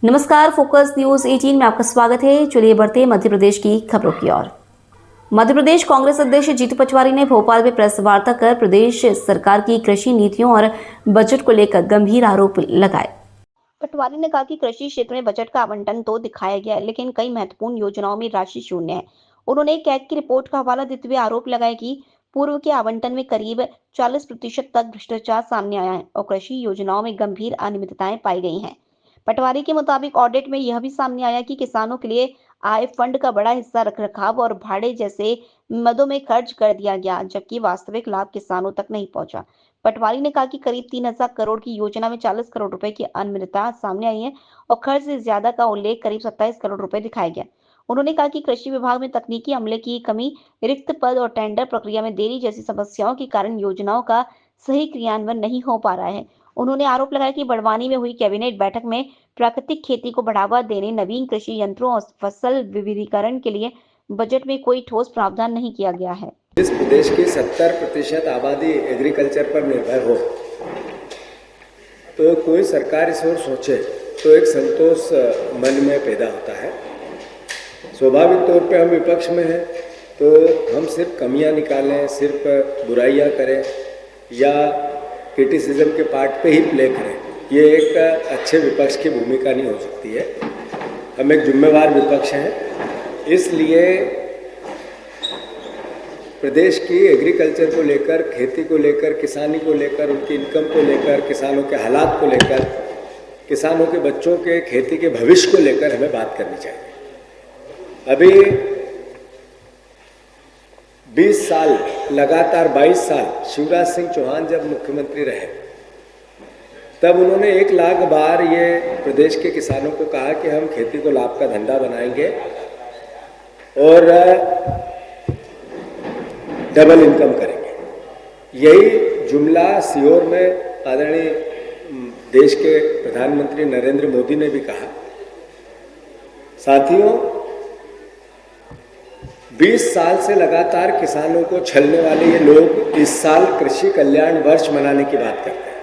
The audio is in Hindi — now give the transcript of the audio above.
नमस्कार, फोकस न्यूज 18 में आपका स्वागत है। चलिए बढ़ते हैं मध्य प्रदेश की खबरों की ओर। मध्य प्रदेश कांग्रेस अध्यक्ष जीतू पटवारी ने भोपाल में प्रेस वार्ता कर प्रदेश सरकार की कृषि नीतियों और बजट को लेकर गंभीर आरोप लगाए। पटवारी ने कहा कि कृषि क्षेत्र में बजट का आवंटन तो दिखाया गया है, लेकिन कई महत्वपूर्ण योजनाओं में राशि शून्य है। उन्होंने कैग की रिपोर्ट का हवाला देते हुए आरोप लगाया कि पूर्व के आवंटन में करीब 40% तक भ्रष्टाचार सामने आया है और कृषि योजनाओं में गंभीर अनियमितताएं पाई गई हैं। पटवारी के मुताबिक ऑडिट में यह भी सामने आया कि किसानों के लिए आय फंड का बड़ा हिस्सा रखरखाव और भाड़े जैसे मदों में खर्च कर दिया गया, जबकि वास्तविक लाभ किसानों तक नहीं पहुंचा। पटवारी ने कहा कि करीब 3,000 करोड़ की योजना में 40 करोड़ रुपए की अनियमितता सामने आई है और खर्च से ज्यादा का उल्लेख करीब 27 करोड़ रुपए दिखाया गया। उन्होंने कहा कि कृषि विभाग में तकनीकी अमले की कमी, रिक्त पद और टेंडर प्रक्रिया में देरी जैसी समस्याओं के कारण योजनाओं का सही क्रियान्वयन नहीं हो पा रहा है। उन्होंने आरोप लगाया कि बड़वानी में हुई कैबिनेट बैठक में प्राकृतिक खेती को बढ़ावा देने, नवीन कृषि यंत्रों और फसल विविधीकरण के लिए बजट में कोई ठोस प्रावधान नहीं किया गया है। इस प्रदेश की 70% आबादी एग्रीकल्चर पर निर्भर हो तो कोई सरकार इस ओर सोचे तो एक संतोष मन में पैदा होता है। स्वाभाविक तौर पे हम विपक्ष में हैं तो हम सिर्फ कमियां निकालें, सिर्फ बुराइयां करें या क्रिटिसिज्म के पार्ट पे ही प्ले करें, ये एक अच्छे विपक्ष की भूमिका नहीं हो सकती है। हम एक जिम्मेवार विपक्ष हैं, इसलिए प्रदेश की एग्रीकल्चर को लेकर, खेती को लेकर, किसानी को लेकर, उनकी इनकम को लेकर, किसानों के हालात को लेकर, किसानों के बच्चों के खेती के भविष्य को लेकर हमें बात करनी चाहिए। अभी 20 साल लगातार 22 साल शिवराज सिंह चौहान जब मुख्यमंत्री रहे तब उन्होंने 1 लाख बार ये प्रदेश के किसानों को कहा कि हम खेती को लाभ का धंधा बनाएंगे और डबल इनकम करेंगे। यही जुमला सीहोर में आदरणीय देश के प्रधानमंत्री नरेंद्र मोदी ने भी कहा। साथियों, 20 साल से लगातार किसानों को छलने वाले ये लोग इस साल कृषि कल्याण वर्ष मनाने की बात करते हैं।